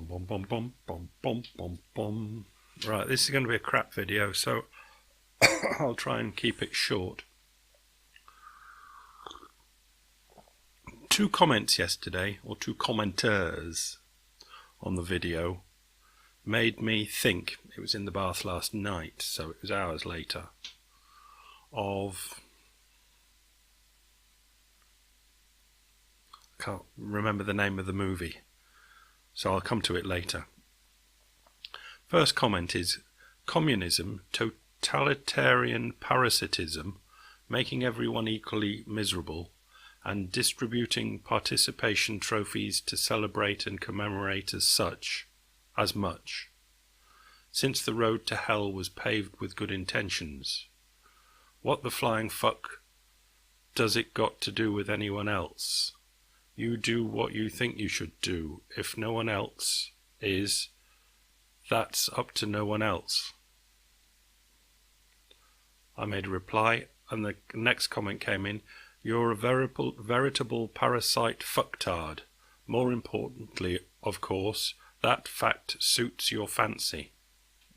Bum, bum, bum, bum, bum, bum, bum, bum. Right, this is going to be a crap video, so I'll try and keep it short. 2 comments yesterday, or 2 commenters on the video, made me think, it was in the bath last night, so it was hours later, of, I can't remember the name of the movie, so I'll come to it later. First comment is, communism, totalitarian parasitism, making everyone equally miserable, and distributing participation trophies to celebrate and commemorate as much, since the road to hell was paved with good intentions. What the flying fuck does it got to do with anyone else? You do what you think you should do. If no one else is, that's up to no one else. I made a reply, and the next comment came in, you're a veritable parasite fucktard. More importantly, of course, that fact suits your fancy.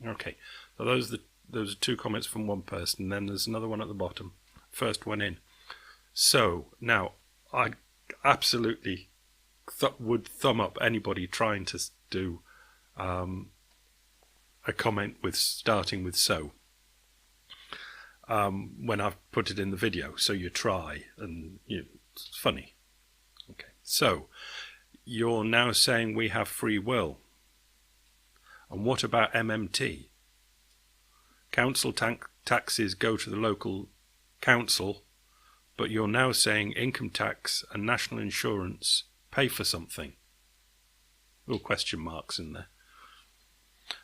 Okay, so those are 2 comments from one person, then there's another one at the bottom. First one in. So, now, I absolutely would thumb up anybody trying to do a comment with starting with so. When I've put it in the video, so you try, and it's funny. Okay, so you're now saying we have free will. And what about MMT? Council taxes go to the local council, but you're now saying income tax and national insurance pay for something. Little question marks in there.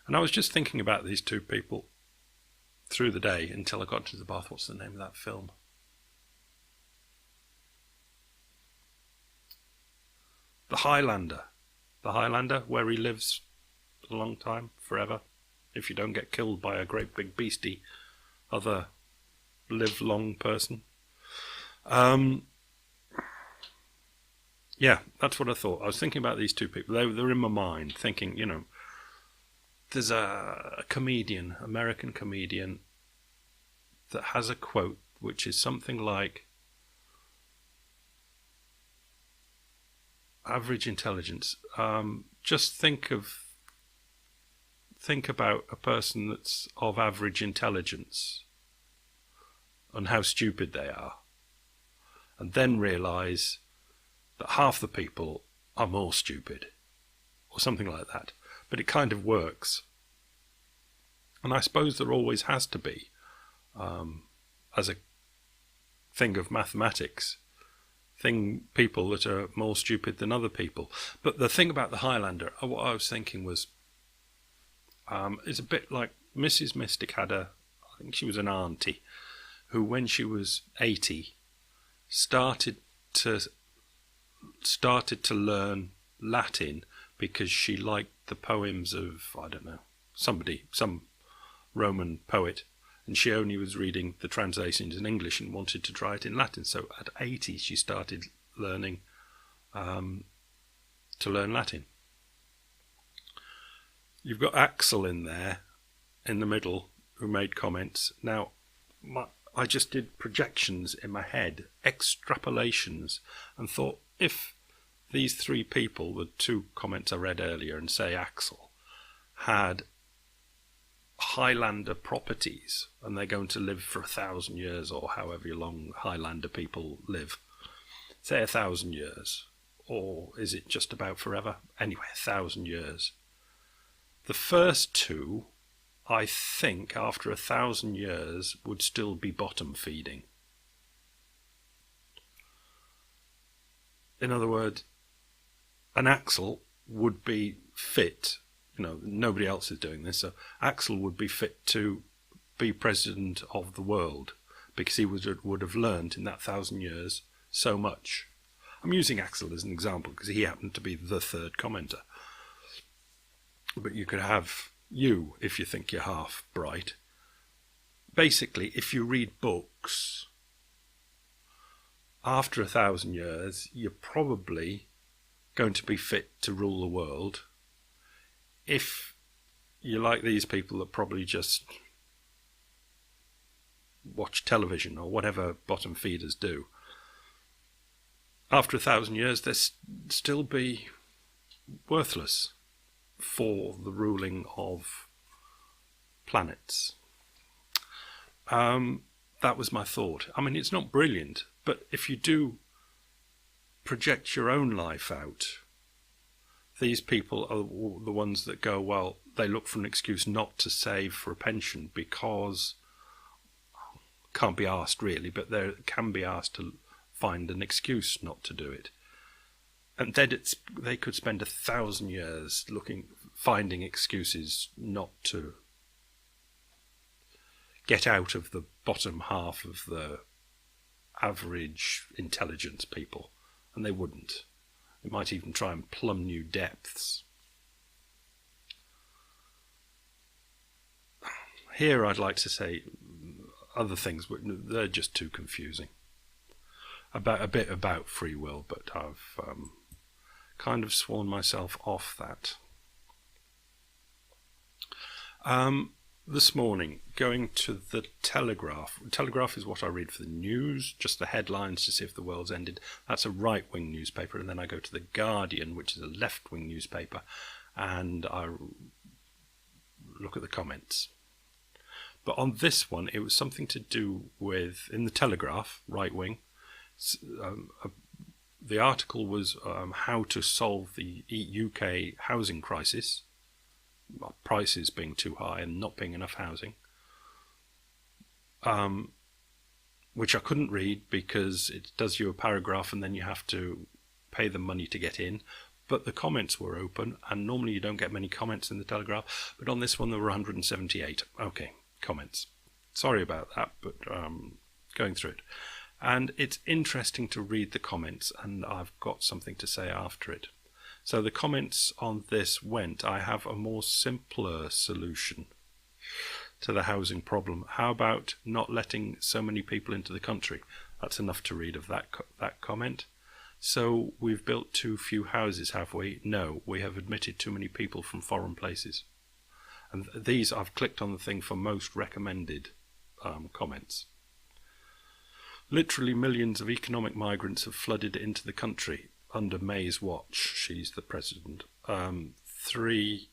And I was just thinking about these 2 people through the day until I got to the bath. What's the name of that film? The Highlander. The Highlander, where he lives a long time, forever, if you don't get killed by a great big beastie other live long person. Yeah, that's what I thought. I was thinking about these 2 people. They're in my mind, thinking, there's a comedian, American comedian, that has a quote which is something like, average intelligence. Just think about a person that's of average intelligence and how stupid they are, and then realise that half the people are more stupid, or something like that. But it kind of works. And I suppose there always has to be, as a thing of mathematics, people that are more stupid than other people. But the thing about the Highlander, what I was thinking was, it's a bit like Mrs. Mystic had I think she was an auntie, who when she was 80, started to learn Latin because she liked the poems of, I don't know, some Roman poet, and she only was reading the translations in English and wanted to try it in Latin. So at 80, she started learning to learn Latin. You've got Axel in there, in the middle, who made comments. Now, I just did projections in my head, extrapolations, and thought if these 3 people, the 2 comments I read earlier, and say Axel, had Highlander properties, and they're going to live for 1,000 years, or however long Highlander people live, say 1,000 years, or is it just about forever? Anyway, 1,000 years. The first 2, I think, after 1,000 years, would still be bottom feeding. In other words, an Axel would be fit, nobody else is doing this, so Axel would be fit to be president of the world because he would have learned in that 1,000 years so much. I'm using Axel as an example because he happened to be the 3rd commenter. But you could have you, if you think you're half bright. Basically, if you read books, after 1,000 years, you're probably going to be fit to rule the world. if you're like these people that probably just watch television or whatever bottom feeders do, after 1,000 years, they'll still be worthless for the ruling of planets. That was my thought. I mean, it's not brilliant, but if you do project your own life out, these people are the ones that go, well, they look for an excuse not to save for a pension because can't be asked really, but they can be asked to find an excuse not to do it. And then they could spend 1,000 years finding excuses not to get out of the bottom half of the average intelligence people, and they wouldn't. They might even try and plumb new depths. Here I'd like to say other things, but they're just too confusing. A bit about free will, but I've kind of sworn myself off that. This morning, going to the Telegraph. Telegraph is what I read for the news, just the headlines to see if the world's ended. That's a right-wing newspaper. And then I go to the Guardian, which is a left-wing newspaper, and I look at the comments. But on this one, it was something to do with, in the Telegraph, right-wing, the article was how to solve the UK housing crisis, prices being too high and not being enough housing, which I couldn't read because it does you a paragraph and then you have to pay them money to get in. But the comments were open, and normally you don't get many comments in the Telegraph, but on this one there were 178. Okay, comments. Sorry about that, but going through it. And it's interesting to read the comments, and I've got something to say after it. So the comments on this went, I have a more simpler solution to the housing problem. How about not letting so many people into the country? That's enough to read of that comment. So we've built too few houses, have we? No, we have admitted too many people from foreign places. And these, I've clicked on the thing for most recommended comments. Literally millions of economic migrants have flooded into the country under May's watch. She's the president. 3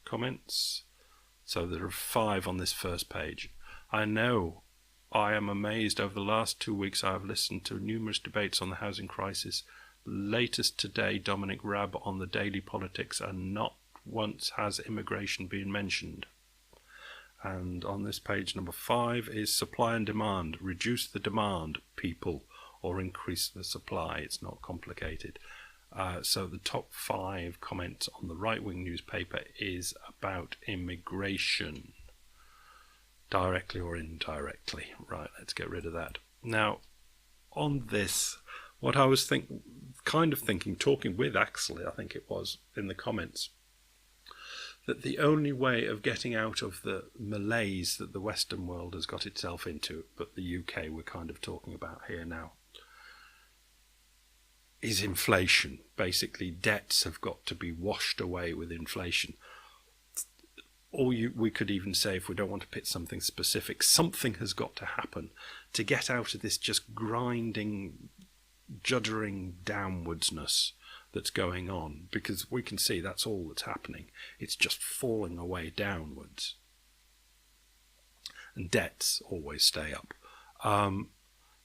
comments. So there are 5 on this first page. I know. I am amazed. Over the last 2 weeks I have listened to numerous debates on the housing crisis. Latest today, Dominic Raab on the Daily Politics, and not once has immigration been mentioned. And on this page, number 5 is supply and demand. Reduce the demand, people, or increase the supply. It's not complicated. So the top 5 comments on the right-wing newspaper is about immigration, directly or indirectly. Right, let's get rid of that. Now, on this, what I was thinking, talking with Axel, I think it was, in the comments, that the only way of getting out of the malaise that the Western world has got itself into, but the UK we're kind of talking about here now, is inflation. Basically, debts have got to be washed away with inflation. Or we could even say, if we don't want to pick something specific, something has got to happen to get out of this just grinding, juddering downwardsness that's going on, because we can see that's all that's happening. It's just falling away downwards. And debts always stay up.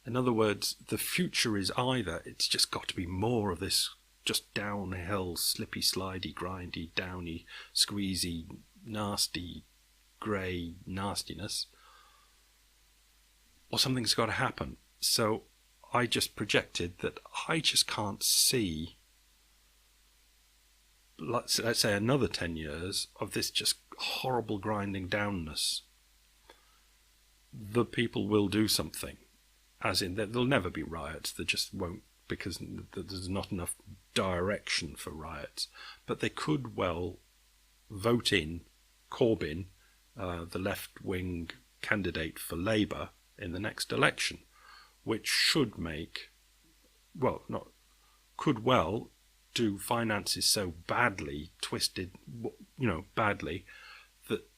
In other words, the future is either, it's just got to be more of this just downhill, slippy, slidey, grindy, downy, squeezy, nasty, grey nastiness, or something's got to happen. So I just projected that I just can't see, let's say, another 10 years of this just horrible grinding downness. The people will do something, as in there'll never be riots. There just won't, because there's not enough direction for riots. But they could well vote in Corbyn, the left-wing candidate for Labour, in the next election, which should make, could well do finances so badly twisted, badly, that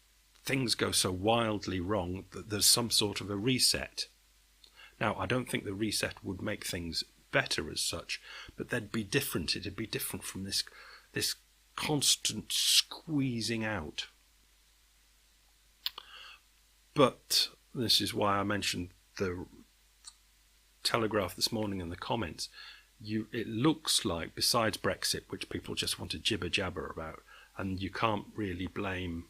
things go so wildly wrong that there's some sort of a reset. Now, I don't think the reset would make things better as such, but they'd be different. It'd be different from this constant squeezing out. But this is why I mentioned the Telegraph this morning in the comments. It looks like, besides Brexit, which people just want to jibber jabber about, and you can't really blame,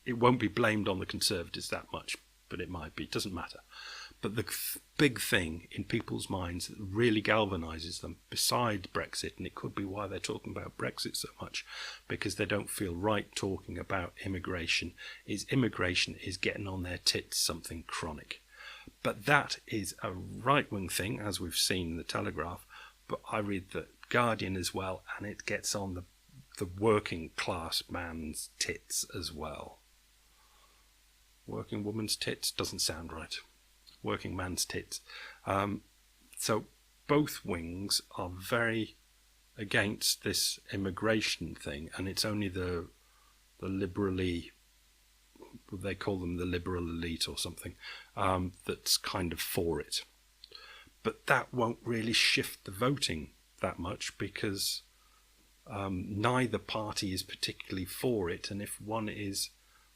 it won't be blamed on the Conservatives that much, but it might be, it doesn't matter. But the big thing in people's minds that really galvanises them, beside Brexit, and it could be why they're talking about Brexit so much, because they don't feel right talking about immigration is getting on their tits something chronic. But that is a right-wing thing, as we've seen in the Telegraph, but I read the Guardian as well, and it gets on the working class man's tits as well. Working woman's tits doesn't sound right. Working man's tits. So both wings are very against this immigration thing, and it's only the liberally, they call them the liberal elite or something, that's kind of for it. But that won't really shift the voting that much, because neither party is particularly for it, and if one is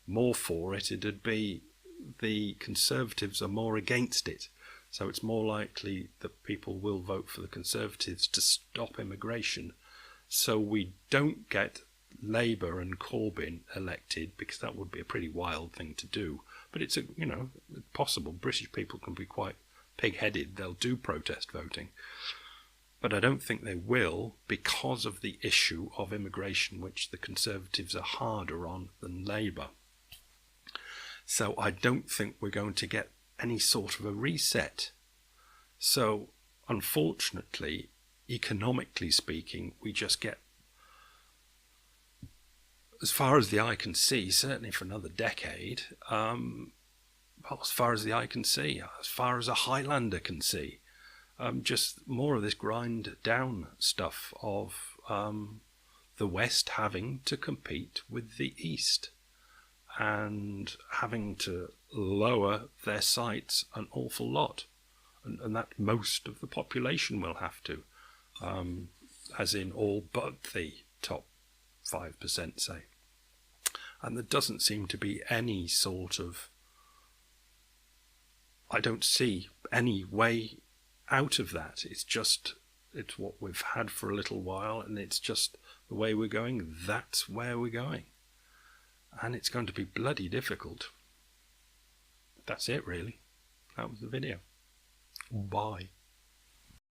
more for it, it'd be the Conservatives are more against it. So it's more likely that people will vote for the Conservatives to stop immigration, so we don't get Labour and Corbyn elected, because that would be a pretty wild thing to do. But it's possible. British people can be quite pig-headed. They'll do protest voting. But I don't think they will, because of the issue of immigration, which the Conservatives are harder on than Labour. So I don't think we're going to get any sort of a reset. So unfortunately, economically speaking, we just get, as far as the eye can see, certainly for another decade, as far as the eye can see, as far as a Highlander can see, just more of this grind down stuff of the West having to compete with the East and having to lower their sights an awful lot, and that most of the population will have to, as in all but the top 5%, say. And there doesn't seem to be any sort of, I don't see any way out of that. It's what we've had for a little while, and it's just the way we're going. That's where we're going. And it's going to be bloody difficult. That's it, really. That was the video. Bye.